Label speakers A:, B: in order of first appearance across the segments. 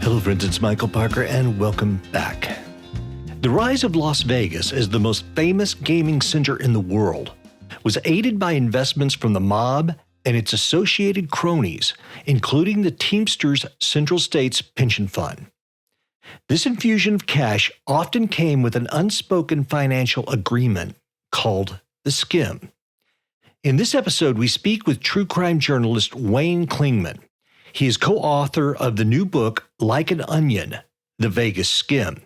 A: Hello friends, it's Michael Parker and welcome back. The rise of Las Vegas as the most famous gaming center in the world was aided by investments from the mob and its associated cronies, including the Teamsters Central States Pension Fund. This infusion of cash often came with an unspoken financial agreement called the Skim. In this episode, we speak with true crime journalist Wayne Clingman. He is co-author of the new book, Like an Onion, The Vegas Skim.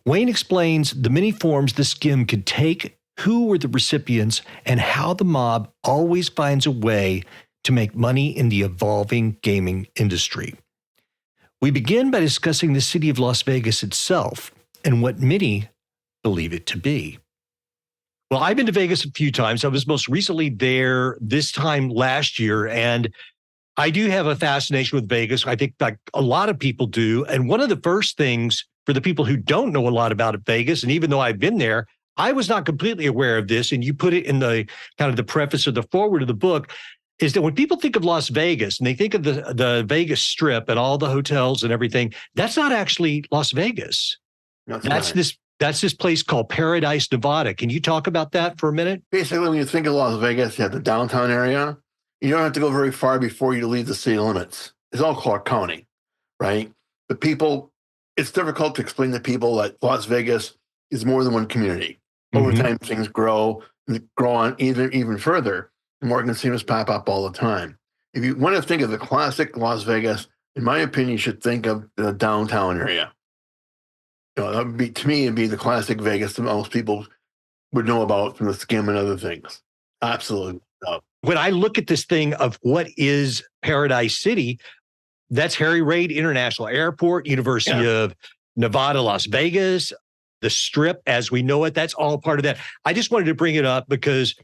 A: Wayne explains the many forms the skim could take, who were the recipients, and how the mob always finds a way to make money in the evolving gaming industry. We begin by discussing the city of Las Vegas itself and what many believe it to be. Well, I've been to Vegas a few times. I was most recently there this time last year, and I do have a fascination with Vegas. I think like a lot of people do. And one of the first things for the people who don't know a lot about Vegas, and even though I've been there, I was not completely aware of this. And you put it in the kind of the preface or the forward of the book, is that when people think of Las Vegas and they think of the Vegas Strip and all the hotels and everything, that's not actually Las Vegas. That's this place called Paradise, Nevada. Can you talk about that for a minute?
B: Basically, when you think of Las Vegas, you have the downtown area. You don't have to go very far before you leave the city limits. It's all Clark County, right? But people, it's difficult to explain to people that Las Vegas is more than one community. Over time, things grow on even further. And more casinos pop up all the time. If you want to think of the classic Las Vegas, in my opinion, you should think of the downtown area. You know, that would be, to me, it'd be the classic Vegas that most people would know about from the Skim and other things. Absolutely.
A: When I look at this thing of what is Paradise City, that's Harry Reid International Airport, University of Nevada, Las Vegas, the Strip as we know it. That's all part of that. I just wanted to bring it up because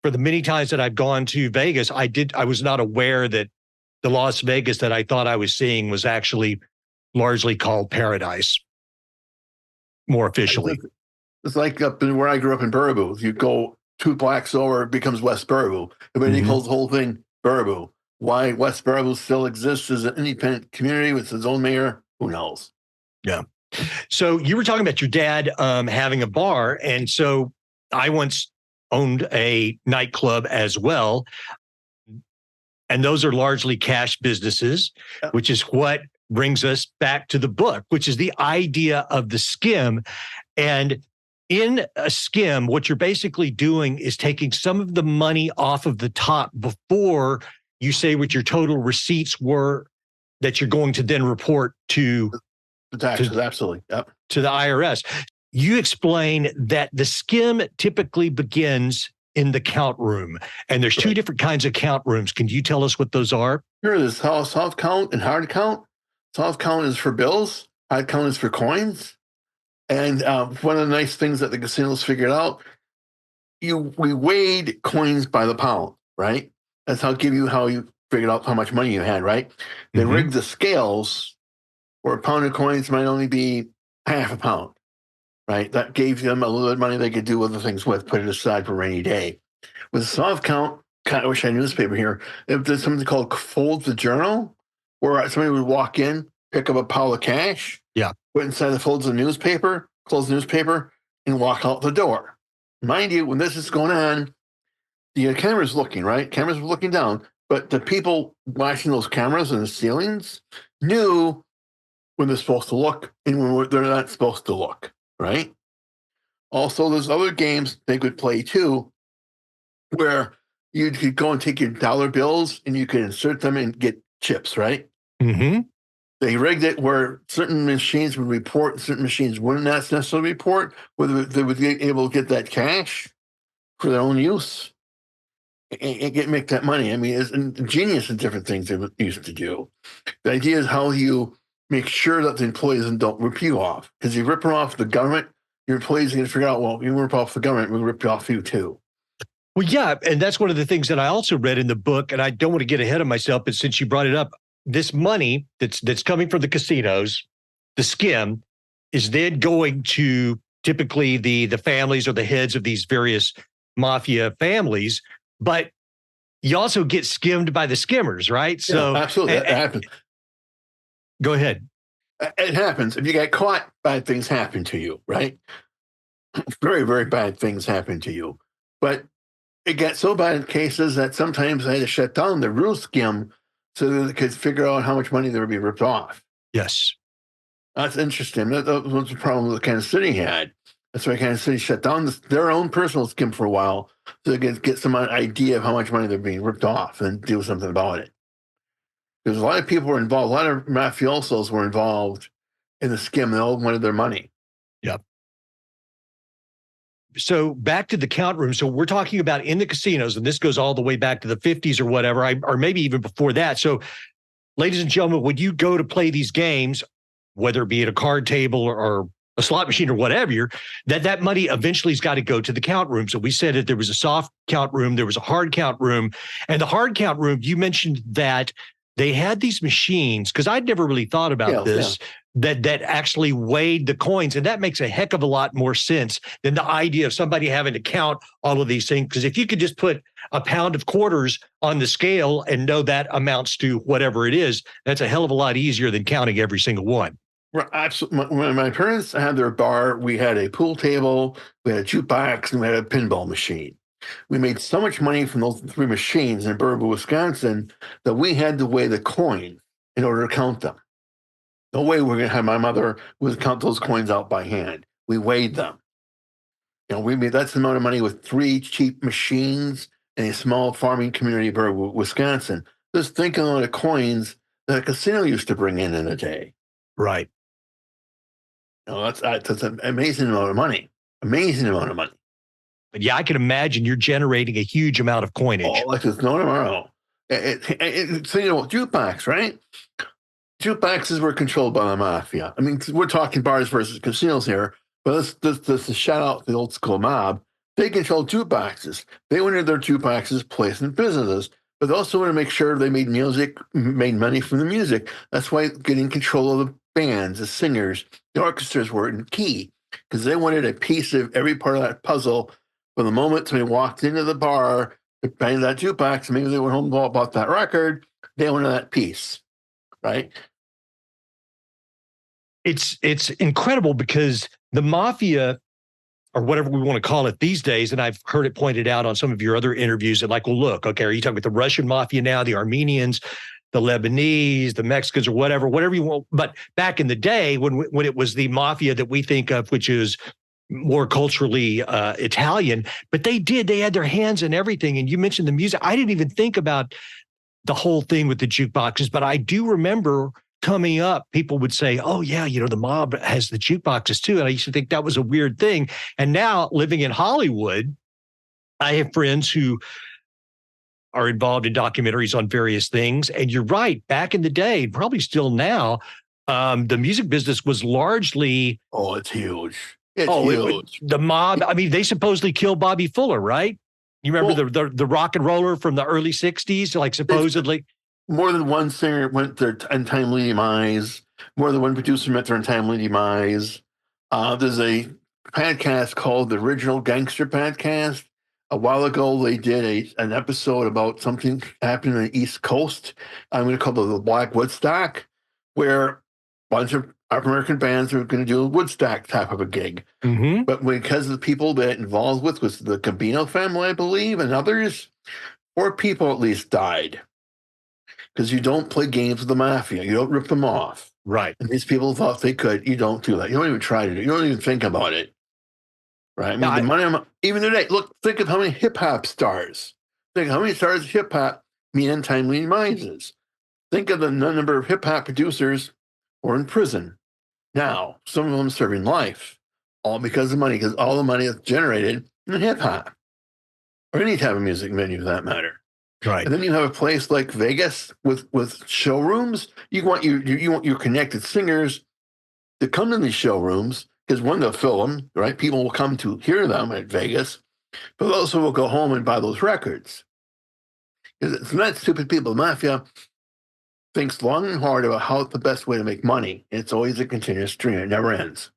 A: for the many times that I've gone to Vegas, I was not aware that the Las Vegas that I thought I was seeing was actually largely called Paradise, more officially.
B: It's like up in where I grew up in Baraboo. You go 2 blocks over, it becomes West Baraboo. Everybody calls the whole thing Baraboo. Why West Baraboo still exists as an independent community with its own mayor, who knows?
A: Yeah. So you were talking about your dad having a bar. And so I once owned a nightclub as well. And those are largely cash businesses, which is what brings us back to the book, which is the idea of the skim. And in a skim, what you're basically doing is taking some of the money off of the top before you say what your total receipts were that you're going to then report to
B: the taxes. Absolutely. Yep.
A: To the IRS. You explain that the skim typically begins in the count room, and there's 2 different kinds of count rooms. Can you tell us what those are?
B: Here it is, soft count and hard count. Soft count is for bills. Hard count is for coins. And one of the nice things that the casinos figured out, we weighed coins by the pound, right? That's how you figured out how much money you had, right? They rigged the scales where a pound of coins might only be half a pound, right? That gave them a little bit of money they could do other things with, put it aside for a rainy day. With soft count, I wish I had a newspaper here. There's something called Fold the Journal, where somebody would walk in, pick up a pile of cash, put inside the folds of the newspaper, close the newspaper, and walk out the door. Mind you, when this is going on, the camera's looking, right? Cameras were looking down, but the people watching those cameras in the ceilings knew when they're supposed to look and when they're not supposed to look, right? Also, there's other games they could play too, where you could go and take your dollar bills and you could insert them and get chips, right? They rigged it where certain machines would report, certain machines wouldn't necessarily report, whether they would be able to get that cash for their own use and make that money. I mean, it's ingenious and different things they used to do. The idea is how you make sure that the employees don't rip you off. Because you rip off the government, your employees are going to figure out, well, you rip off the government, we'll rip off you too.
A: Well, yeah, and that's one of the things that I also read in the book, and I don't want to get ahead of myself, but since you brought it up, this money that's coming from the casinos, the skim, is then going to typically the families or the heads of these various mafia families, but you also get skimmed by the skimmers, right?
B: So absolutely, that happens.
A: Go ahead.
B: It happens. If you get caught, bad things happen to you, right? Very, very bad things happen to you. But it got so bad in cases that sometimes they had to shut down the real skim so that they could figure out how much money they were being ripped off.
A: Yes.
B: That's interesting. That was the problem that Kansas City had. That's why Kansas City shut down their own personal skim for a while so they could get some idea of how much money they're being ripped off and do something about it. Because a lot of people were involved, a lot of mafiosos were involved in the skim. They all wanted their money.
A: Yep. So back to the count room. So we're talking about in the casinos, and this goes all the way back to the 50s or whatever, or maybe even before that. So, ladies and gentlemen, when you go to play these games, whether it be at a card table or a slot machine or whatever, that money eventually has got to go to the count room. So we said that there was a soft count room, there was a hard count room, and the hard count room, you mentioned that they had these machines, because I'd never really thought about this, that actually weighed the coins. And that makes a heck of a lot more sense than the idea of somebody having to count all of these things. Because if you could just put a pound of quarters on the scale and know that amounts to whatever it is, that's a hell of a lot easier than counting every single one.
B: Right, absolutely. When my parents had their bar, we had a pool table, we had a jukebox, and we had a pinball machine. We made so much money from those three machines in Burba, Wisconsin, that we had to weigh the coin in order to count them. No way we're going to have my mother would count those coins out by hand. We weighed them. We made that's the amount of money with three cheap machines in a small farming community of Burba, Wisconsin. Just think of the coins that a casino used to bring in a day.
A: Right.
B: That's an amazing amount of money. Amazing amount of money.
A: But yeah, I can imagine you're generating a huge amount of coinage.
B: Oh, like there's no tomorrow. So, jukebox, right? Jukeboxes were controlled by the mafia. I mean, we're talking bars versus casinos here, but let's shout out the old school mob. They controlled jukeboxes. They wanted their jukeboxes placed in businesses, but they also wanted to make sure they made music, made money from the music. That's why getting control of the bands, the singers, the orchestras were key, because they wanted a piece of every part of that puzzle from the moment somebody walked into the bar, they banged that jukebox, maybe they went home and bought that record, they wanted that piece, right?
A: It's incredible because the mafia, or whatever we want to call it these days, and I've heard it pointed out on some of your other interviews, that like, well, look, okay, are you talking about the Russian mafia now, the Armenians, the Lebanese, the Mexicans, or whatever you want? But back in the day, when it was the mafia that we think of, which is more culturally Italian, but they had their hands in everything. And you mentioned the music. I didn't even think about the whole thing with the jukeboxes, but I do remember coming up, people would say, oh yeah, the mob has the jukeboxes too. And I used to think that was a weird thing. And now living in Hollywood, I have friends who are involved in documentaries on various things. And you're right, back in the day, probably still now, the music business was largely...
B: Oh, it's huge. It's huge.
A: The mob, I mean, they supposedly killed Bobby Fuller, right? You remember the rock and roller from the early 60s, like supposedly?
B: More than one singer went their untimely demise. More than one producer met their untimely demise. There's a podcast called the Original Gangster Podcast. A while ago, they did an episode about something happening on the East Coast. I'm going to call it the Black Woodstock, where a bunch of African-American bands are going to do a Woodstock type of a gig.
A: Mm-hmm.
B: But because of the people that involved with was the Gambino family, I believe, and others, 4 people at least died. Because you don't play games with the mafia. You don't rip them off.
A: Right.
B: And these people thought they could. You don't do that. You don't even try to do it. You don't even think about it. Right? I mean, the money, even today, look, think of how many hip-hop stars. Think of how many stars of hip-hop mean untimely demises. Think of the number of hip-hop producers who are in prison. Now, some of them serving life. All because of money, because all the money is generated in hip-hop. Or any type of music venue, for that matter.
A: Right.
B: And then you have a place like Vegas with showrooms. You want your connected singers to come to these showrooms, because one, they'll fill them, right? People will come to hear them at Vegas, but also will go home and buy those records. Because it's not stupid people. The mafia thinks long and hard about how the best way to make money. It's always a continuous stream. It never ends.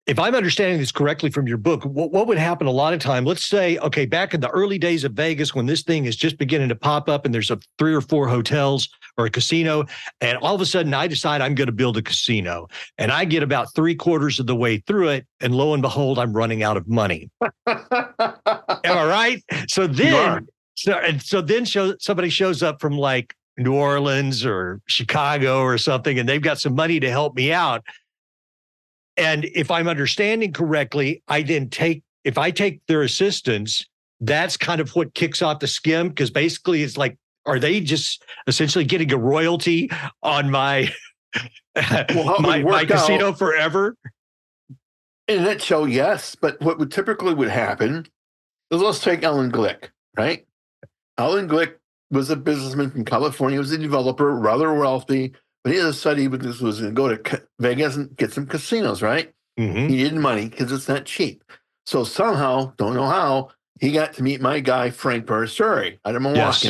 A: if I'm understanding this correctly from your book, what would happen a lot of time? Let's say, okay, back in the early days of Vegas, when this thing is just beginning to pop up and there's 3 or 4 hotels or a casino, and all of a sudden I decide I'm going to build a casino, and I get about 3/4 of the way through it, and lo and behold, I'm running out of money. Am I right? So then, somebody shows up from like New Orleans or Chicago or something, and they've got some money to help me out. And if I'm understanding correctly, if I take their assistance, that's kind of what kicks off the skim, because basically it's like, are they just essentially getting a royalty on my my casino forever?
B: In a nutshell, yes. But what would typically happen is, let's take Alan Glick, right? Alan Glick was a businessman from California. He was a developer, rather wealthy. But he decided this was going to go to Vegas and get some casinos, right?
A: Mm-hmm.
B: He needed money because it's not cheap. So somehow, don't know how, he got to meet my guy, Frank Barasuri, out of Milwaukee,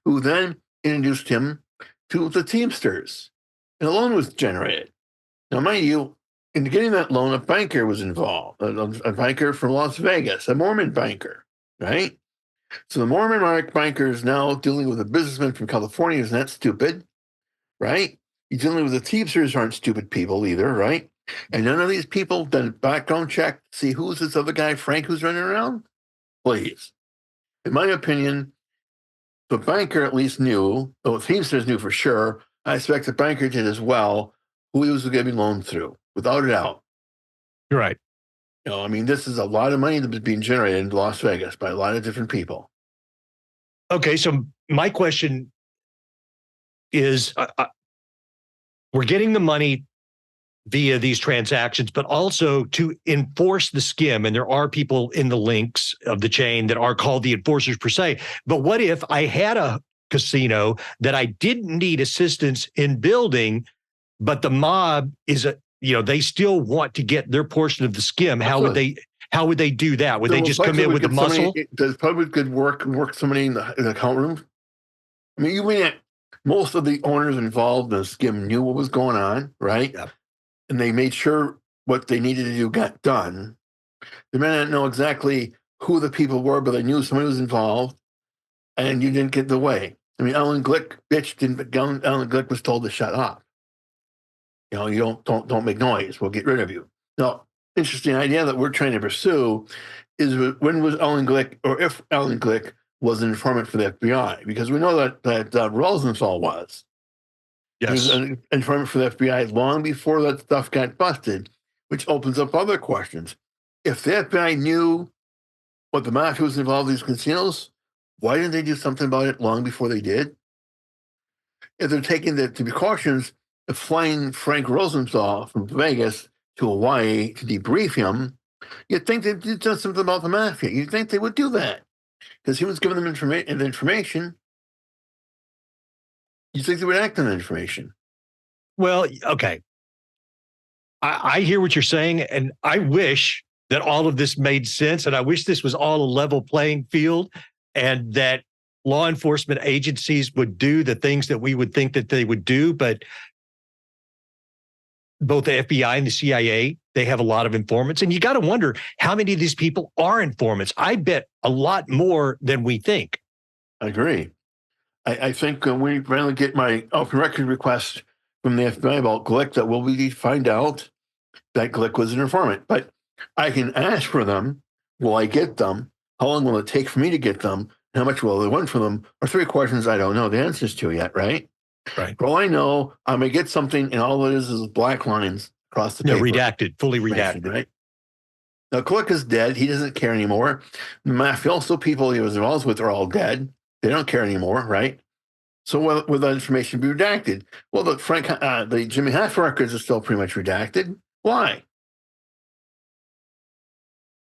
B: who then introduced him to the Teamsters. And a loan was generated. Now, mind you, in getting that loan, a banker was involved, a banker from Las Vegas, a Mormon banker, right? So the Mormon banker is now dealing with a businessman from California who's not stupid, right? You're dealing with the Teamsters aren't stupid people either, right? And none of these people done a background check to see who's this other guy, Frank, who's running around? Please. In my opinion, the banker at least knew, the Teamsters knew for sure, I expect the banker did as well, who he was going to be loaned through, without a doubt.
A: You're right.
B: I mean, this is a lot of money that was being generated in Las Vegas by a lot of different people.
A: Okay, so my question is, we're getting the money via these transactions, but also to enforce the skim. And there are people in the links of the chain that are called the enforcers per se. But what if I had a casino that I didn't need assistance in building, but the mob is they still want to get their portion of the skim?
B: Absolutely.
A: How would they do that? Would they just come in with the muscle?
B: Does probably could work somebody in the account room. I mean, you mean most of the owners involved in the skim knew what was going on, right?
A: Yeah.
B: And they made sure what they needed to do got done. They may not know exactly who the people were, but they knew somebody was involved, and you didn't get the way. I mean, Alan Glick Alan Glick was told to shut up. You don't make noise. We'll get rid of you. Now, interesting idea that we're trying to pursue is, when was Alan Glick, or if Alan Glick was an informant for the FBI, because we know that Rosenthal was.
A: Yes.
B: He was an informant for the FBI long before that stuff got busted, which opens up other questions. If the FBI knew what the mafia was involved in these casinos, why didn't they do something about it long before they did? If they're taking the precautions of flying Frank Rosenthal from Vegas to Hawaii to debrief him, you'd think they'd do something about the mafia. You'd think they would do that, because he was giving them information. You think they would act on that information?
A: Well, okay. I hear what you're saying, and I wish that all of this made sense, and I wish this was all a level playing field, and that law enforcement agencies would do the things that we would think that they would do. But both the FBI and the CIA, they have a lot of informants, and you got to wonder how many of these people are informants. I bet a lot more than we think.
B: I agree. I think when we finally get my open record request from the FBI about Glick, that we'll find out that Glick was an informant. But I can ask for them. Will I get them? How long will it take for me to get them? How much will they want for them? Are 3 questions I don't know the answers to yet, right?
A: Right.
B: For all I know, I may get something, and all it is black lines across the paper.
A: Redacted, fully redacted.
B: Right? Now, Glick is dead. He doesn't care anymore. The mafioso people he was involved with are all dead. They don't care anymore, right? So will that information be redacted? Well, the Jimmy Hoffa records are still pretty much redacted. Why?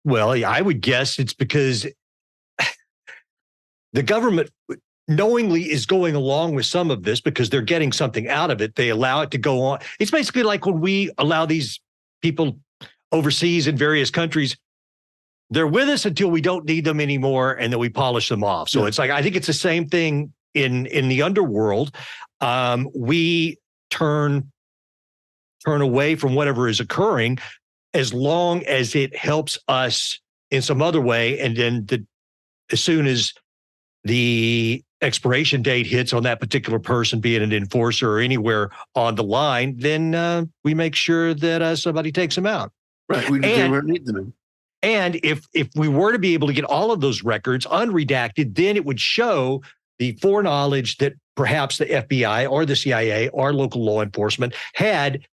A: Well, I would guess it's because the government knowingly is going along with some of this because they're getting something out of it. They allow it to go on. It's basically like when we allow these people overseas in various countries, they're with us until we don't need them anymore, and then we polish them off. So It's like, I think it's the same thing in the underworld. We turn away from whatever is occurring as long as it helps us in some other way. And then as soon as the expiration date hits on that particular person, be it an enforcer or anywhere on the line, then we make sure that somebody takes them out.
B: Right. We don't need them.
A: And if we were to be able to get all of those records unredacted, then it would show the foreknowledge that perhaps the FBI or the CIA or local law enforcement had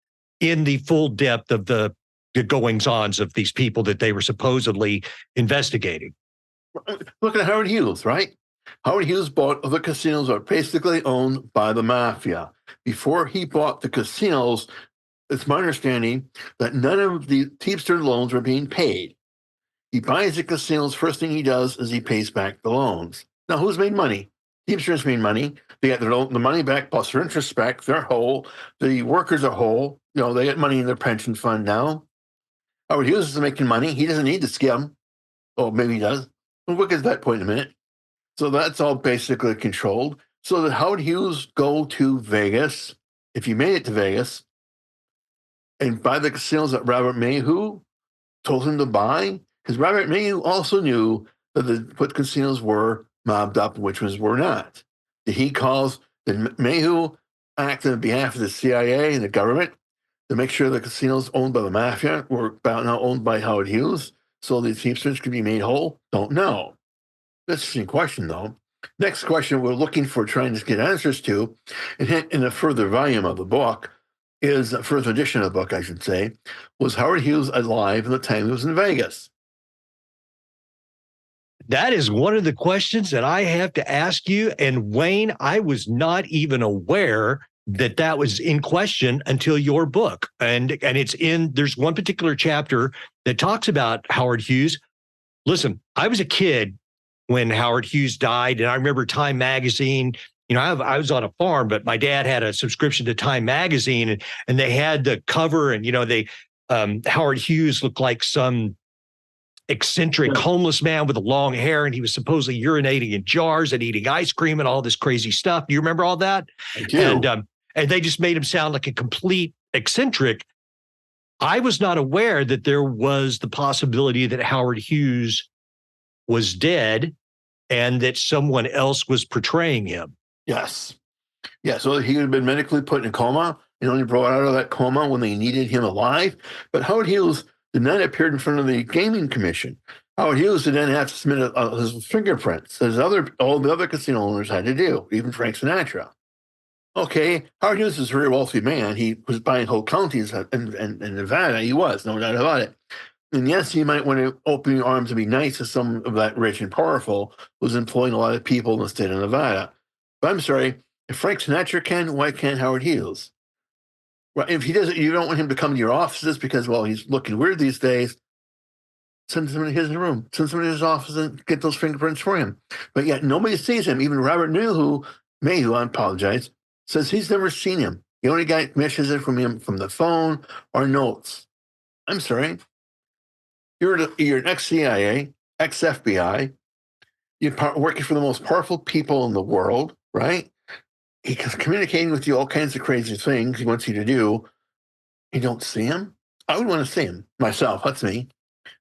A: in the full depth of the goings-ons of these people that they were supposedly investigating.
B: Look at Howard Hughes, right? Howard Hughes bought the casinos are basically owned by the mafia. Before he bought the casinos, it's my understanding that none of the Teamster loans were being paid. He buys the casinos. First thing he does is he pays back the loans. Now, who's made money? Teamsters made money. They get the money back plus their interest back. They're whole. The workers are whole. They get money in their pension fund now. Howard Hughes is making money. He doesn't need to skim. Oh, maybe he does. We'll look at that point in a minute. So that's all basically controlled. So that Howard Hughes go to Vegas, if he made it to Vegas, and buy the casinos that Robert Mayhew told him to buy, because Robert Mayhew also knew that what casinos were mobbed up and which ones were not. Did Mayhew act on behalf of the CIA and the government to make sure the casinos owned by the mafia were now owned by Howard Hughes so the Teamsters could be made whole? Don't know. That's an interesting question, though. Next question we're looking for trying to get answers to, and in a further volume of the book, is a further edition of the book, I should say, was Howard Hughes alive at the time he was in Vegas?
A: That is one of the questions that I have to ask you. And Wayne, I was not even aware that was in question until your book. And there's one particular chapter that talks about Howard Hughes. Listen, I was a kid when Howard Hughes died, and I remember Time Magazine. I was on a farm, but my dad had a subscription to Time Magazine, and they had the cover, and Howard Hughes looked like some eccentric homeless man with long hair, and he was supposedly urinating in jars and eating ice cream and all this crazy stuff. Do you remember all that?
B: I do.
A: And they just made him sound like a complete eccentric. I was not aware that there was the possibility that Howard Hughes was dead and that someone else was portraying him.
B: Yes. Yeah, so he had been medically put in a coma and only brought out of that coma when they needed him alive. But Howard Hughes did not appear in front of the Gaming Commission. Howard Hughes did then have to submit his fingerprints, as all the other casino owners had to do, even Frank Sinatra. Okay, Howard Hughes was a very wealthy man. He was buying whole counties in Nevada. He was, no doubt about it. And yes, you might want to open your arms and be nice to some of that rich and powerful who's employing a lot of people in the state of Nevada. But I'm sorry, if Frank Sinatra can, why can't Howard Hughes? Well, if he doesn't, you don't want him to come to your offices because, well, he's looking weird these days. Send somebody to his room. Send somebody to his office and get those fingerprints for him. But yet nobody sees him. Even Robert Mayhew, I apologize, says he's never seen him. The only guy meshes it from him from the phone or notes. I'm sorry. You're an ex-CIA, ex-FBI. You're working for the most powerful people in the world, right? He's communicating with you all kinds of crazy things he wants you to do. You don't see him? I would want to see him myself. That's me.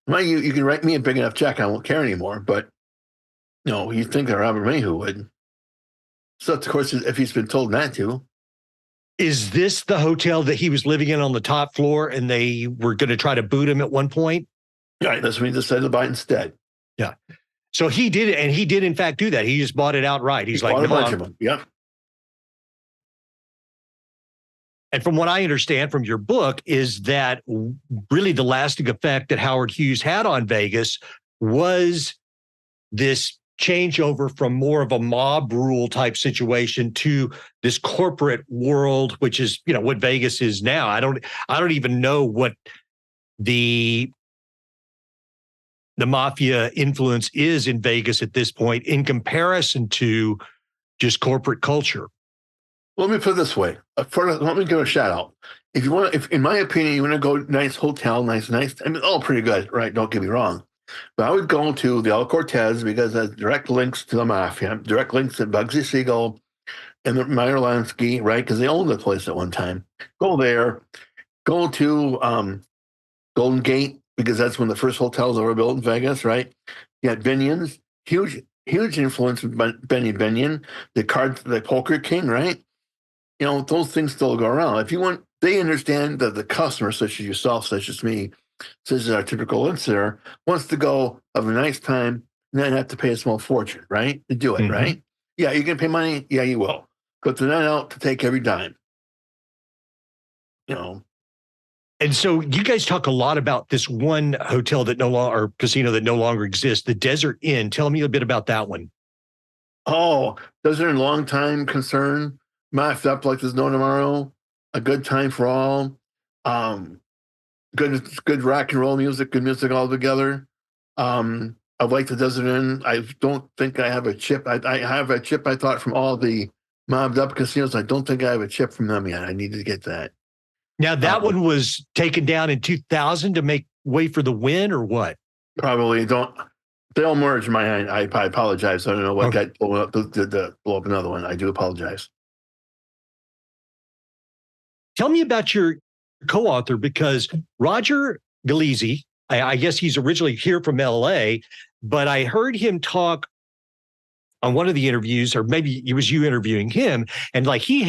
B: You can write me a big enough check. I won't care anymore. But no, you'd think that Robert Mayhew would. So, of course, if he's been told not to.
A: Is this the hotel that he was living in on the top floor and they were going to try to boot him at one point?
B: Right. That's what he decided to buy instead.
A: Yeah. So he did it, and he did, in fact, do that. He just bought it outright. He's like,
B: bought a
A: no,
B: bunch of them. Yep.
A: And from what I understand from your book is that really the lasting effect that Howard Hughes had on Vegas was this changeover from more of a mob rule type situation to this corporate world, which is, what Vegas is now. I don't even know what the mafia influence is in Vegas at this point in comparison to just corporate culture.
B: Let me put it this way. Let me give a shout out. If in my opinion, you want to go nice hotel, nice, I mean, all pretty good, right? Don't get me wrong. But I would go to the El Cortez because it has direct links to the mafia, direct links to Bugsy Siegel and the Meyer Lansky, right? Because they owned the place at one time. Go there. Go to Golden Gate, because that's when the first hotels were built in Vegas, right? You had Binion's, huge influence of Benny Binion, the poker king, right? Those things still go around. If you want, they understand that the customer, such as yourself, such as me, such as our typical insider, wants to go have a nice time and then have to pay a small fortune, right? To do it, right? Yeah, you can pay money. Yeah, you will. But they're not out to take every dime.
A: And so you guys talk a lot about this one hotel that no longer, or casino that no longer exists, the Desert Inn. Tell me a bit about that one.
B: Oh, those are a long time concern. Masked up like there's no tomorrow. A good time for all. Um, good rock and roll music, good music all together. I like the Desert Inn. I don't think I have a chip. I have a chip, I thought, from all the mobbed up casinos. I don't think I have a chip from them yet. I need to get that.
A: Now, that one was taken down in 2000 to make way for the win, or what?
B: Probably don't. They'll merge my hand. I apologize. I don't know what got blown up. Blow up another one. I do apologize.
A: Tell me about your co-author, because Roger Galizzi, I guess he's originally here from LA, but I heard him talk on one of the interviews, or maybe it was you interviewing him, and like he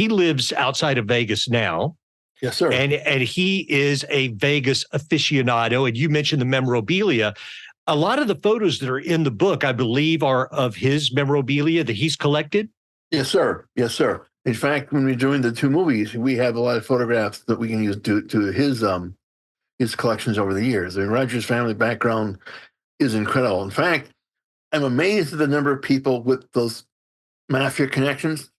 A: lives outside of Vegas now.
B: Yes, sir.
A: And he is a Vegas aficionado. And you mentioned the memorabilia. A lot of the photos that are in the book, I believe, are of his memorabilia that he's collected.
B: Yes, sir. Yes, sir. In fact, when we're doing the two movies, we have a lot of photographs that we can use to his collections over the years. I mean, Roger's family background is incredible. In fact, I'm amazed at the number of people with those mafia connections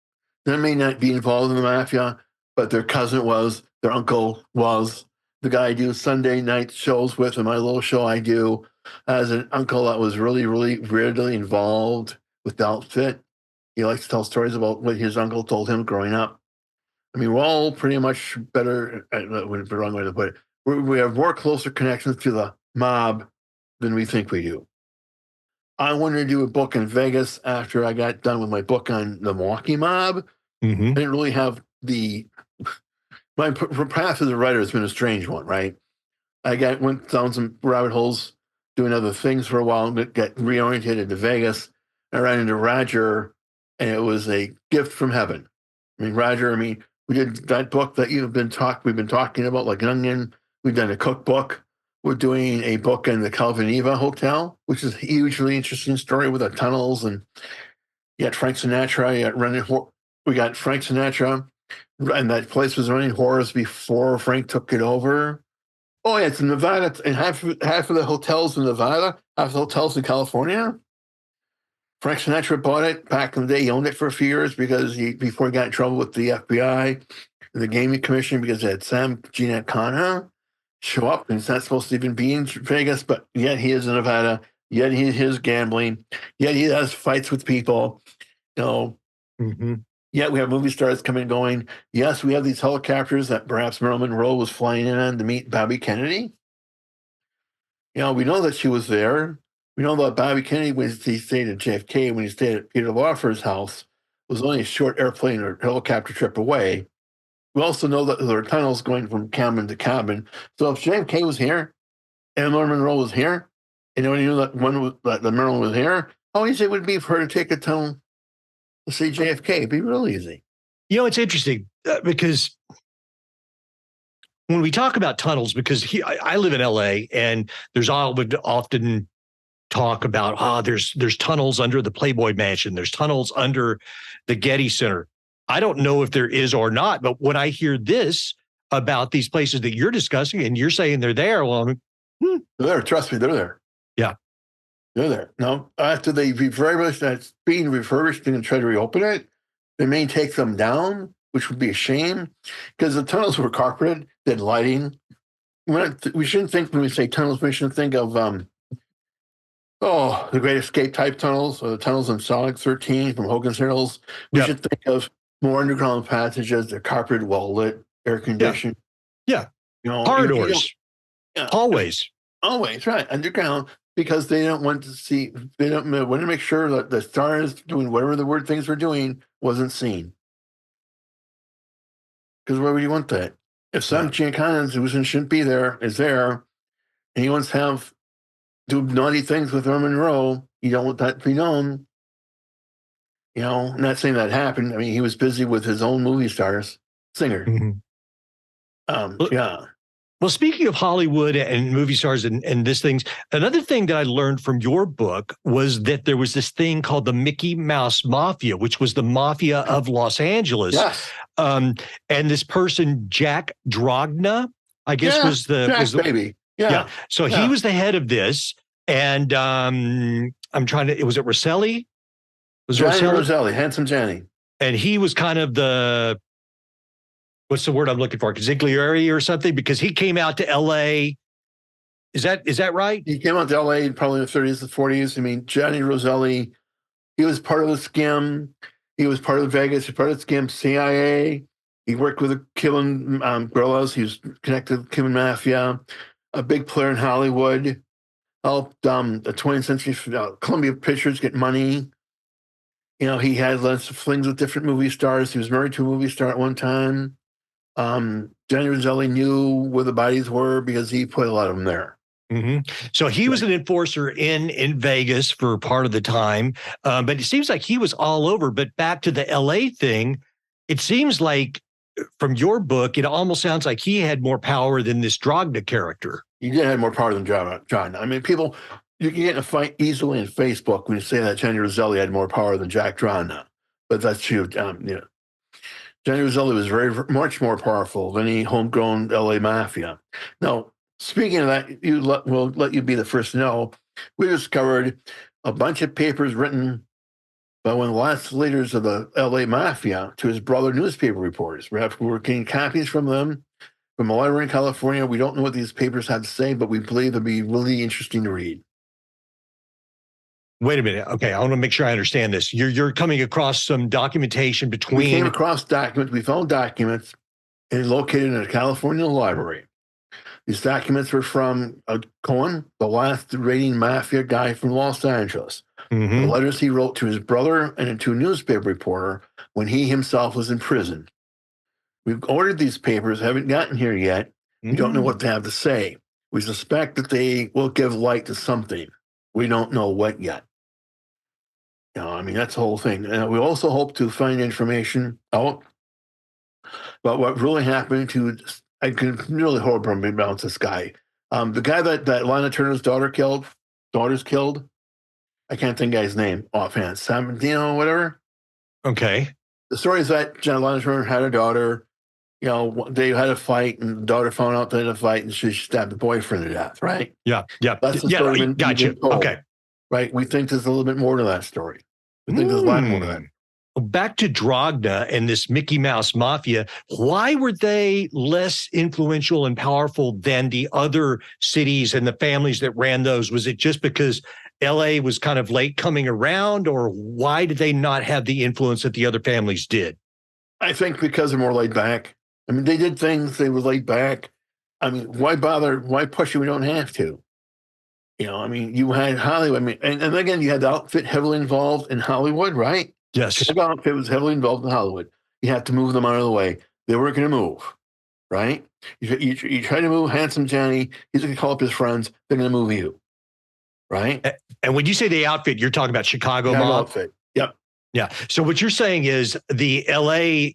B: that may not be involved in the mafia, but their cousin was, their uncle was, the guy I do Sunday night shows with, and my little show I do as an uncle that was really, really, really involved with the outfit. He likes to tell stories about what his uncle told him growing up. I mean, we're all pretty much better, the wrong way to put it. We have more closer connections to the mob than we think we do. I wanted to do a book in Vegas after I got done with my book on the Milwaukee mob.
A: Mm-hmm.
B: I didn't really have my path as a writer has been a strange one, right? I went down some rabbit holes doing other things for a while, but got reoriented to Vegas. I ran into Roger, and it was a gift from heaven. I mean, Roger, we did that book that we've been talking about, like an onion. We've done a cookbook. We're doing a book in the Calviniva Hotel, which is a hugely interesting story with the tunnels, and you got Frank Sinatra. We got Frank Sinatra, and that place was running horrors before Frank took it over. Oh, yeah, it's in Nevada, and half of the hotels in Nevada, half the hotels in California. Frank Sinatra bought it back in the day. He owned it for a few years before he got in trouble with the FBI and the Gaming Commission, because they had Sam Giancana show up, and it's not supposed to even be in Vegas, but yet he is in Nevada. Yet he is gambling. Yet he has fights with people.
A: Mm-hmm.
B: Yet we have movie stars coming and going. Yes, we have these helicopters that perhaps Marilyn Monroe was flying in on to meet Bobby Kennedy. We know that she was there. We know that Bobby Kennedy, when he stayed at JFK, when he stayed at Peter Lawford's house, was only a short airplane or helicopter trip away. We also know that there are tunnels going from cabin to cabin. So if JFK was here and Marilyn Monroe was here, and when you knew that Marilyn was here, how easy it would be for her to take a tunnel to see JFK? It'd be real easy.
A: It's interesting because when we talk about tunnels, because I live in LA, and there's often talk about, there's tunnels under the Playboy Mansion. There's tunnels under the Getty Center. I don't know if there is or not, but when I hear this about these places that you're discussing and you're saying they're there, well,
B: they're there. Trust me, they're there.
A: Yeah.
B: They're there. Now, after they refurbish, that's being refurbished and try to reopen it, they may take them down, which would be a shame, because the tunnels were carpeted, they had lighting. We shouldn't think, when we say tunnels, we shouldn't think of the Great Escape type tunnels, or the tunnels in Sonic 13 from Hogan's Hills. We should think of more underground passages. They're carpeted, well lit, air conditioned.
A: Yeah. Corridors. Hallways.
B: Always, right. Underground, because they don't want to make sure that the stars doing whatever the weird things were doing wasn't seen. Because why would you want that? If some Giancarlo who shouldn't be there is there, and he wants to do naughty things with Marilyn Monroe, you don't want that to be known. I'm not saying that happened. I mean, he was busy with his own movie stars, singer. Yeah.
A: Well, speaking of Hollywood and movie stars and this things, another thing that I learned from your book was that there was this thing called the Mickey Mouse Mafia, which was the mafia of Los Angeles.
B: Yes.
A: And this person, Jack Dragna, I guess was the
B: baby. Yeah.
A: So he was the head of this. And I'm trying to, was it Rosselli? Was
B: Rosselli, Handsome Johnny.
A: And he was kind of the, what's the word I'm looking for? Consigliere or something? Because he came out to LA. Is that right?
B: He came out to LA probably in the 30s and 40s. I mean, Johnny Rosselli, he was part of the Skim. He was part of Vegas. He was part of the Skim, CIA. He worked with the Cuban guerrillas. He was connected to the Cuban mafia. A big player in Hollywood. Helped the 20th century Columbia Pictures get money. He had lots of flings with different movie stars. He was married to a movie star at one time. Johnny Rosselli knew where the bodies were because he put a lot of them there.
A: So he was an enforcer in Vegas for part of the time, but it seems like he was all over. But back to the LA thing, it seems like from your book, it almost sounds like he had more power than this Dragna character.
B: He did have more power than John. I mean, you can get in a fight easily in Facebook when you say that Johnny Rosselli had more power than Jack Dragna, but that's true. Johnny Rosselli was much more powerful than any homegrown LA mafia. Now, speaking of that, we'll let you be the first to know. We discovered a bunch of papers written by one of the last leaders of the LA mafia to his brother newspaper reporters. We're getting copies from them from a library in California. We don't know what these papers have to say, but we believe they'll be really interesting to read.
A: Wait a minute. Okay, I want to make sure I understand this. You're coming across some documentation between.
B: We came across documents. We found documents and located in a California library. These documents were from Cohen, the last raiding mafia guy from Los Angeles. The letters he wrote to his brother and to a newspaper reporter when he himself was in prison. We've ordered these papers, haven't gotten here yet. We don't know what they have to say. We suspect that they will give light to something. We don't know what yet. I mean, that's the whole thing. We also hope to find information out about what really happened to, I can really horrible about this guy. The guy that Lana Turner's daughters killed, I can't think of his name offhand, Samantino, whatever.
A: Okay.
B: The story is that Lana Turner had a daughter, they had a fight and the daughter found out they had a fight and she stabbed the boyfriend to death, right?
A: Yeah.
B: That's the story.
A: Gotcha. Okay.
B: Right. We think there's a little bit more to that story. We think there's a lot more to that.
A: Back to Dragna and this Mickey Mouse Mafia, why were they less influential and powerful than the other cities and the families that ran those? Was it just because LA was kind of late coming around, or why did they not have the influence that the other families did?
B: I think because they're more laid back. I mean, they did things, they were laid back. I mean, why bother? Why push it? We don't have to. I mean, you had Hollywood. I mean, and again, you had the outfit heavily involved in Hollywood, right?
A: Yes.
B: The outfit was heavily involved in Hollywood. You had to move them out of the way. They weren't going to move, right? You try to move Handsome Johnny. He's going to call up his friends. They're going to move you, right?
A: And when you say the outfit, you're talking about Chicago mob?
B: Outfit. Yep.
A: Yeah. So what you're saying is the LA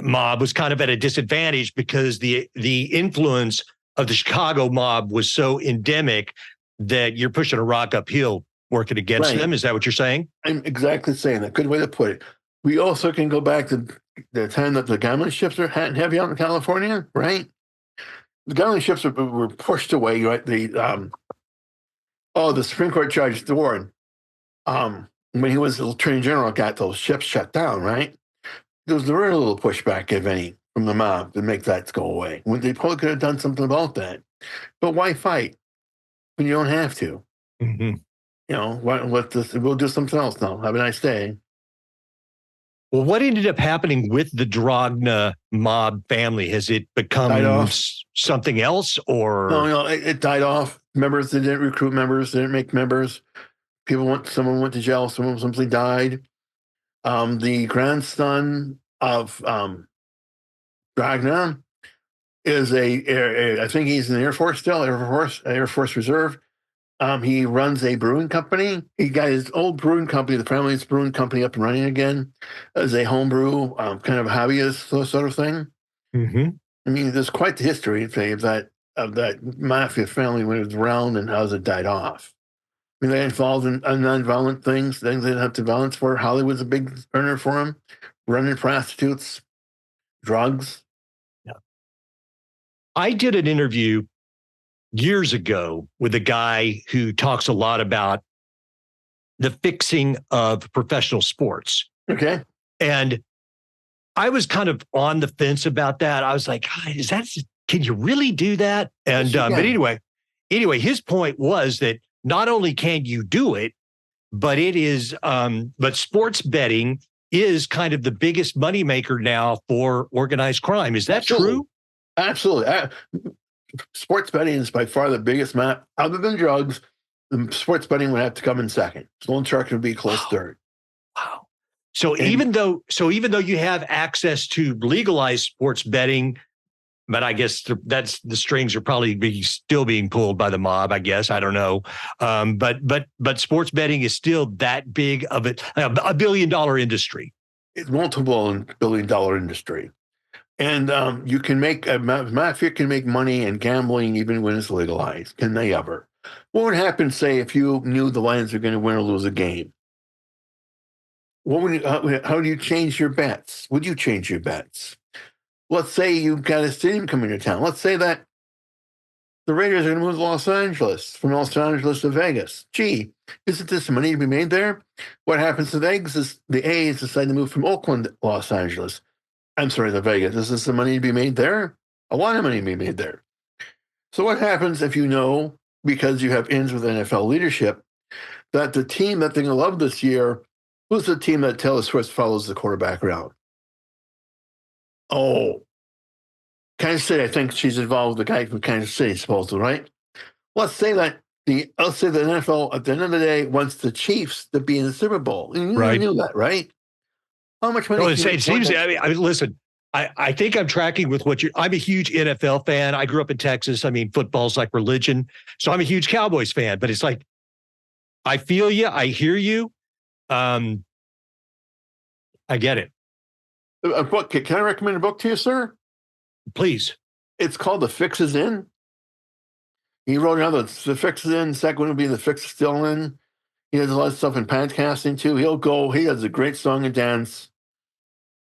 A: mob was kind of at a disadvantage because the influence of the Chicago mob was so endemic that you're pushing a rock uphill working against them. Is that what you're saying?
B: I'm exactly saying that. Good way to put it. We also can go back to the time that the gambling ships were heavy out in California, right? The gambling ships were pushed away, right? The Supreme Court Judge Warren, when he was the Attorney General, got those ships shut down, right? There was very little pushback, if any, from the mob to make that go away. When they probably could have done something about that. But why fight when you don't have to? We'll do something else now. Have a nice day.
A: Well, what ended up happening with the Dragna mob family? Has it become something else, or
B: no? It died off. Members, they didn't recruit members. They didn't make members. Someone went to jail. Someone simply died. The grandson of Dragna is I think he's in the Air Force still, Air Force Reserve. He runs a brewing company. He got his old brewing company, the family's brewing company, up and running again as a homebrew kind of hobbyist sort of thing.
A: Mm-hmm.
B: I mean, there's quite the history of that mafia family when it was around and how it died off. I mean, they involved in nonviolent things they didn't have to violence for. Hollywood's a big earner for them, running prostitutes, drugs.
A: Yeah. I did an interview years ago with a guy who talks a lot about the fixing of professional sports.
B: Okay.
A: And I was kind of on the fence about that. I was like, can you really do that? And,
B: Yes,
A: but anyway, his point was that not only can you do it, but but sports betting is kind of the biggest moneymaker now for organized crime. Is that true?
B: Absolutely. Sports betting is by far the biggest map. Other than drugs, the sports betting would have to come in second. Stolen truck would be close third.
A: Wow. So even though you have access to legalized sports betting, but I guess that's the strings are probably still being pulled by the mob. I guess I don't know, but sports betting is still that big of a $1 billion industry.
B: It's multiple $1 billion industry, and you can make mafia can make money in gambling even when it's legalized. Can they ever? What would happen, say, if you knew the Lions were going to win or lose a game? What would how do you change your bets? Would you change your bets? Let's say you've got a stadium coming to town. Let's say that the Raiders are going to move to Los Angeles, from Los Angeles to Vegas. Gee, isn't this money to be made there? What happens to Vegas is the A's decide to move from Oakland to Los Angeles. I'm sorry, to Vegas. Is this the money to be made there? A lot of money to be made there. So what happens if you know, because you have ins with NFL leadership, that the team that they're going to love this year, who's the team that Taylor Swift follows the quarterback around? Oh, Kansas City. I think she's involved with the guy from Kansas City, supposedly, right? Let's say the NFL at the end of the day wants the Chiefs to be in the Super Bowl. And you knew that, right? How much money?
A: No, it seems. I mean, listen. I think I'm tracking with what I'm a huge NFL fan. I grew up in Texas. I mean, football's like religion, so I'm a huge Cowboys fan. But it's like, I feel you. I hear you. I get it.
B: A book. Can I recommend a book to you, sir?
A: Please.
B: It's called The Fix Is In. He wrote another, The Fix Is In. The second one would be The Fix Is Still In. He does a lot of stuff in podcasting too. He does a great song and dance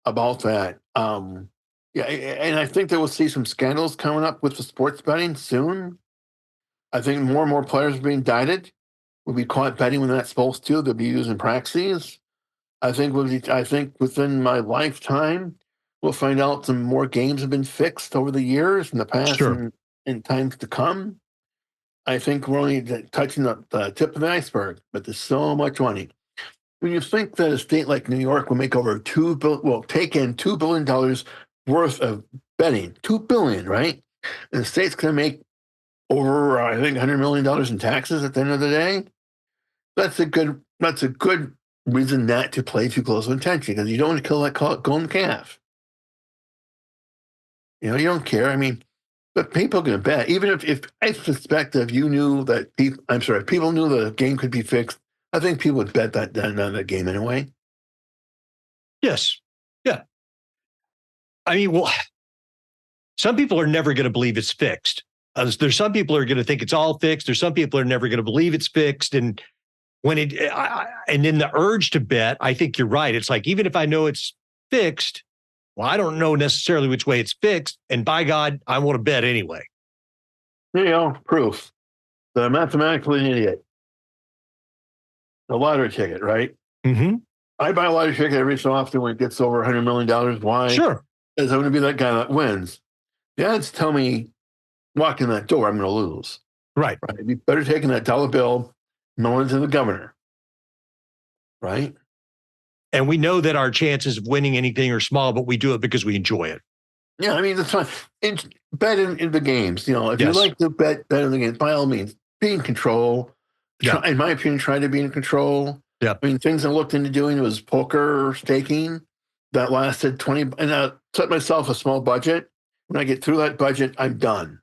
B: about that. Yeah, and I think that we'll see some scandals coming up with the sports betting soon. I think more and more players are being indicted. Will be caught betting when they're not supposed to. They'll be using proxies. I think within my lifetime, we'll find out some more games have been fixed over the years in the past and times to come. I think we're only touching the tip of the iceberg, but there's so much money. When you think that a state like New York will make over take in $2 billion worth of betting, $2 billion, right? And the state's going to make over, I think, $100 million in taxes at the end of the day. That's a good reason not to play too close of attention, because you don't want to kill that golden calf. You don't care. I mean, but people are going to bet. Even if I suspect if you knew that if people knew the game could be fixed, I think people would bet that game anyway.
A: Yes. Yeah. I mean, well, some people are never going to believe it's fixed. There's some people are going to think it's all fixed. There's some people are never going to believe it's fixed. And and then the urge to bet, I think you're right. It's like, even if I know it's fixed, well, I don't know necessarily which way it's fixed. And by God, I want to bet anyway.
B: Proof that I'm mathematically an idiot. A lottery ticket, right?
A: Mm-hmm.
B: I buy a lottery ticket every so often when it gets over $100 million. Why?
A: Sure.
B: Because I'm going to be that guy that wins. The odds tell me walking that door, I'm going to lose.
A: Right.
B: It'd be better taking that dollar bill, mailing it to the governor. Right.
A: And we know that our chances of winning anything are small, but we do it because we enjoy it.
B: Yeah, I mean, that's fine. Bet in the games. If you like to bet in the games, by all means, be in control.
A: Yeah.
B: In my opinion, try to be in control.
A: Yeah.
B: I mean, things I looked into doing was poker staking that lasted 20, and I set myself a small budget. When I get through that budget, I'm done,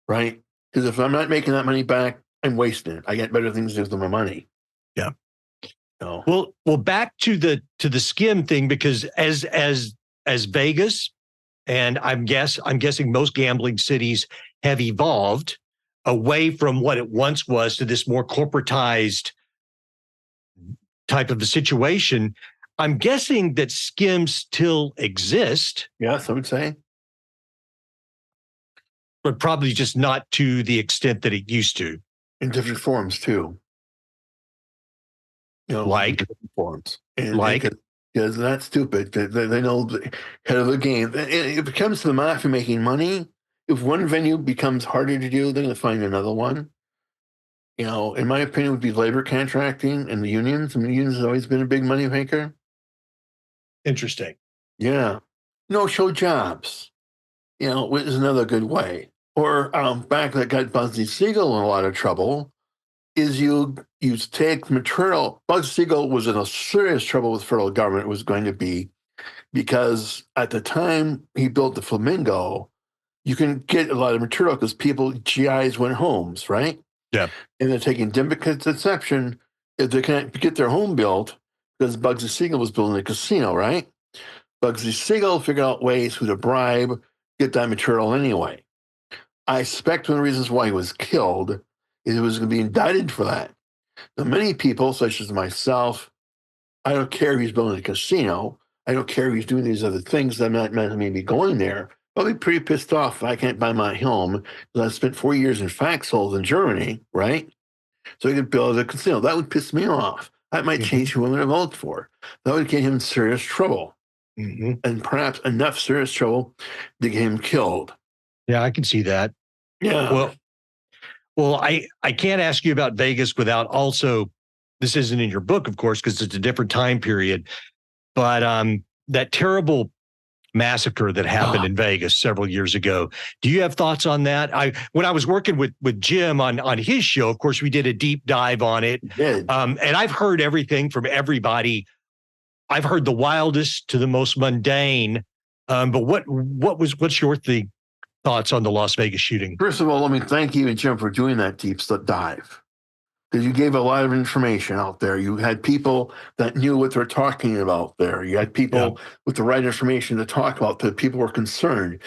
B: right? Because if I'm not making that money back, I'm wasting it. I get better things to do with my money.
A: Yeah.
B: So,
A: Well, back to the skim thing, because as Vegas, and I'm guessing most gambling cities have evolved away from what it once was to this more corporatized type of a situation. I'm guessing that skims still exist,
B: yes, I would say.
A: but probably just not to the extent that it used to.
B: In different forms, too.
A: Like,
B: different forms. And
A: like,
B: because that's stupid. They know the head of the game. And if it comes to the mafia making money, if one venue becomes harder to do, they're going to find another one. In my opinion, would be labor contracting and the unions. I mean, the unions has always been a big money maker.
A: interesting.
B: Yeah. No-show jobs, which is another good way. Or back that got Bugsy Siegel in a lot of trouble is you take material. Bugsy Siegel was in a serious trouble with federal government. It was going to be because at the time he built the Flamingo, you can get a lot of material because GIs went homes, right?
A: Yeah.
B: And they're taking Dimbick's exception if they can't get their home built because Bugsy Siegel was building a casino, right? Bugsy Siegel figured out ways who to bribe, get that material anyway. I suspect one of the reasons why he was killed is he was going to be indicted for that. Now, many people, such as myself, I don't care if he's building a casino. I don't care if he's doing these other things that I'm not meant to be going there. I'll be pretty pissed off if I can't buy my home because I spent 4 years in Foxholes in Germany, right? So he could build a casino. That would piss me off. That might change who I'm going to vote for. That would get him in serious trouble. And perhaps enough serious trouble to get him killed.
A: Yeah, I can see that.
B: Yeah.
A: Well, I can't ask you about Vegas without also, this isn't in your book, of course, because it's a different time period, but that terrible massacre that happened in Vegas several years ago. Do you have thoughts on that? When I was working with Jim on his show, of course, we did a deep dive on it. And I've heard everything from everybody. I've heard the wildest to the most mundane. But what's your thoughts on the Las Vegas shooting?
B: First of all, let me thank you and Jim for doing that deep dive, because you gave a lot of information out there. You had people that knew what they're talking about there. You had people with the right information to talk about that people were concerned.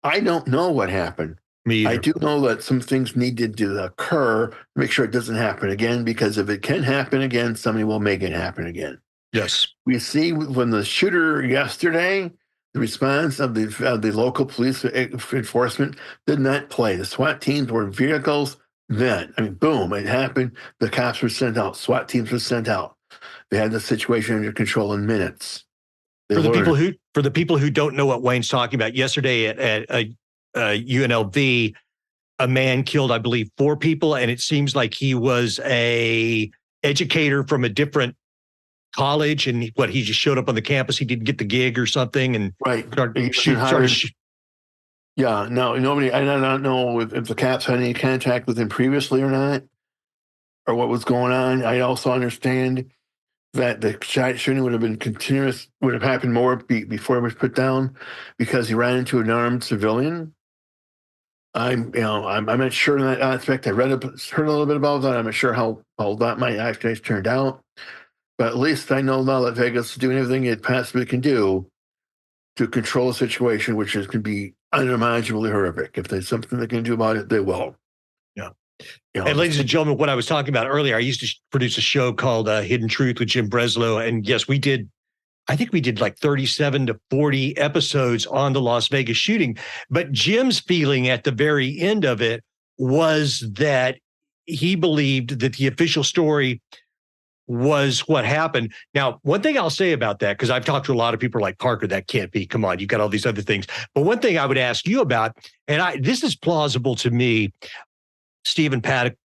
B: I don't know what happened.
A: Me either.
B: I do know that some things needed to occur to make sure it doesn't happen again, because if it can happen again, somebody will make it happen again.
A: Yes.
B: We see when the shooter yesterday, the response of the local police enforcement did not play. The SWAT teams were in vehicles then. I mean, boom, it happened. The cops were sent out. SWAT teams were sent out. They had the situation under control in minutes.
A: For the people who don't know what Wayne's talking about, yesterday at UNLV, a man killed, I believe, 4 people, and it seems like he was a educator from a different college, and he just showed up on the campus. He didn't get the gig or something, and
B: Yeah, no, nobody. I don't know if the cops had any contact with him previously or not, or what was going on. I also understand that the shooting would have been continuous, would have happened more before it was put down, because he ran into an armed civilian. I'm not sure in that aspect. I heard a little bit about that. I'm not sure how that might actually turned out. But at least I know now that Vegas is doing everything it possibly can do to control a situation, which can be unimaginably horrific. If there's something they can do about it, they will.
A: Yeah. And ladies and gentlemen, what I was talking about earlier, I used to produce a show called Hidden Truth with Jim Breslow. And yes, I think we did like 37 to 40 episodes on the Las Vegas shooting. But Jim's feeling at the very end of it was that he believed that the official story was what happened. Now, one thing I'll say about that, because I've talked to a lot of people like, Parker, that can't be, come on, you got all these other things. But one thing I would ask you about, and this is plausible to me, Stephen Paddock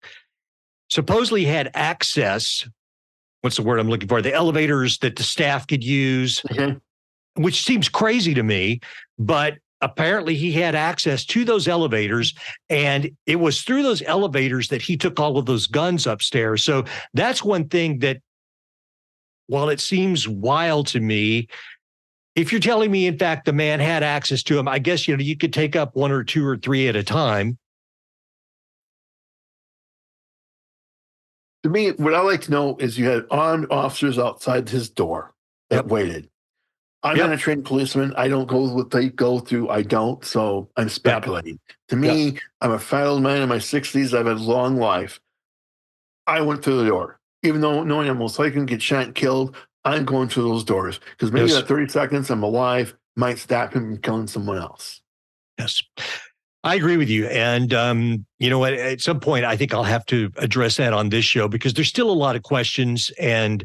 A: supposedly had access, what's the word I'm looking for? The elevators that the staff could use, which seems crazy to me, but apparently he had access to those elevators, and it was through those elevators that he took all of those guns upstairs. So that's one thing that, while it seems wild to me, if you're telling me, in fact, the man had access to them, I guess, you could take up one or two or three at a time.
B: To me, what I like to know is you had armed officers outside his door that waited. I'm not a trained policeman. I don't go what they go through. I don't, so I'm speculating. To me, I'm a fat old man in my 60s. I've had a long life. I went through the door. Even though knowing I'm most likely going to get shot and killed, I'm going through those doors. Because maybe that 30 seconds I'm alive might stop him from killing someone else.
A: Yes. I agree with you. And, at some point, I think I'll have to address that on this show because there's still a lot of questions and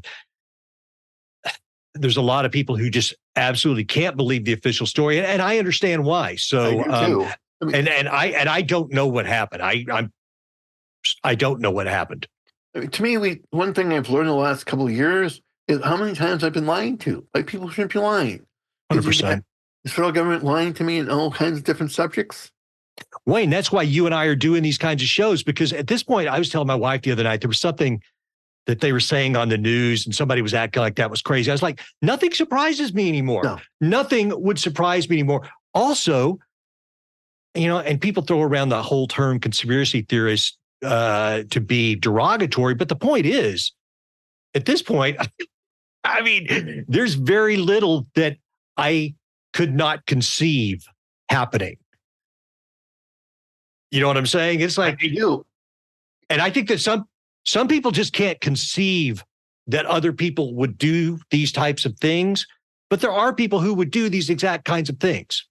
A: there's a lot of people who just absolutely can't believe the official story. And I understand why. So, I don't know what happened. I don't know what happened.
B: To me, one thing I've learned in the last couple of years is how many times I've been lying to. Like, people shouldn't be lying.
A: 100%.
B: The federal government lying to me in all kinds of different subjects.
A: Wayne, that's why you and I are doing these kinds of shows, because at this point, I was telling my wife the other night, there was something that they were saying on the news and somebody was acting like that was crazy. I was like, nothing surprises me anymore.
B: No.
A: Nothing would surprise me anymore. Also, and people throw around the whole term conspiracy theorist to be derogatory. But the point is, at this point, I mean, there's very little that I could not conceive happening. You know what I'm saying? It's like
B: you.
A: And I think that some people just can't conceive that other people would do these types of things, but there are people who would do these exact kinds of things.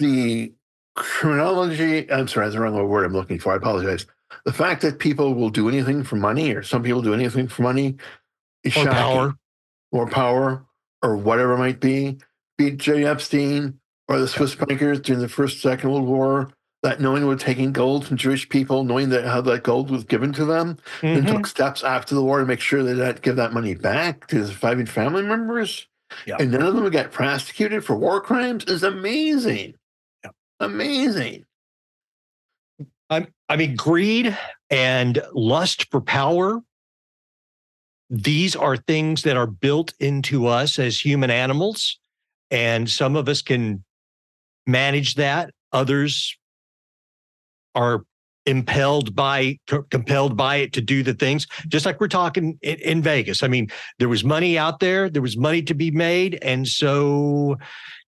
B: The criminology, I'm sorry, that's the wrong word I'm looking for. I apologize. The fact that people will do anything for money, or some people do anything for money, is shocking. Or power, or whatever it might be. Be it J. Epstein or the Swiss bankers during the First, Second World War, that knowing they were taking gold from Jewish people, knowing that how that gold was given to them, and took steps after the war to make sure they didn't give that money back to the surviving family members. Yeah. And none of them got prosecuted for war crimes is amazing. Yeah. Amazing.
A: I mean, greed and lust for power, these are things that are built into us as human animals. And some of us can manage that. Others are compelled by it to do the things, just like we're talking in Vegas. I mean, there was money out there, there was money to be made. And so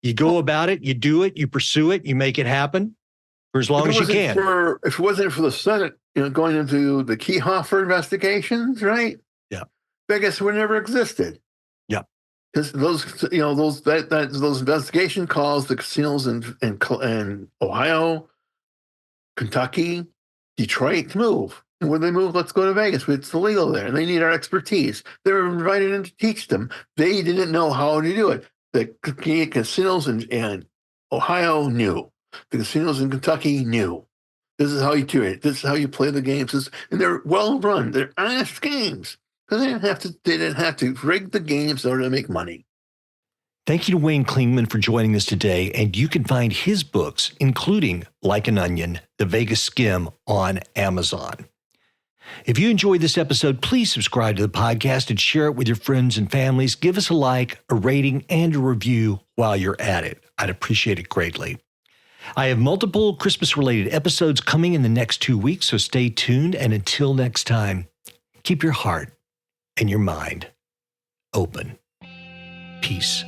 A: you go about it, you do it, you pursue it, you make it happen for as long as you can.
B: If it wasn't for the Senate, going into the Keyhoffer investigations, right?
A: Yeah.
B: Vegas would never existed.
A: Yeah.
B: Because those investigation calls, the casinos in Ohio, Kentucky, Detroit to move. And when they move, let's go to Vegas. It's illegal there. And they need our expertise. They were invited in to teach them. They didn't know how to do it. The casinos in Ohio knew. The casinos in Kentucky knew. This is how you do it. This is how you play the games. And they're well run. They're honest games. Because they didn't have to rig the games in order to make money.
A: Thank you to Wayne Clingman for joining us today, and you can find his books, including Like an Onion, The Vegas Skim, on Amazon. If you enjoyed this episode, please subscribe to the podcast and share it with your friends and families. Give us a like, a rating, and a review while you're at it. I'd appreciate it greatly. I have multiple Christmas-related episodes coming in the next 2 weeks, so stay tuned, and until next time, keep your heart and your mind open. Peace.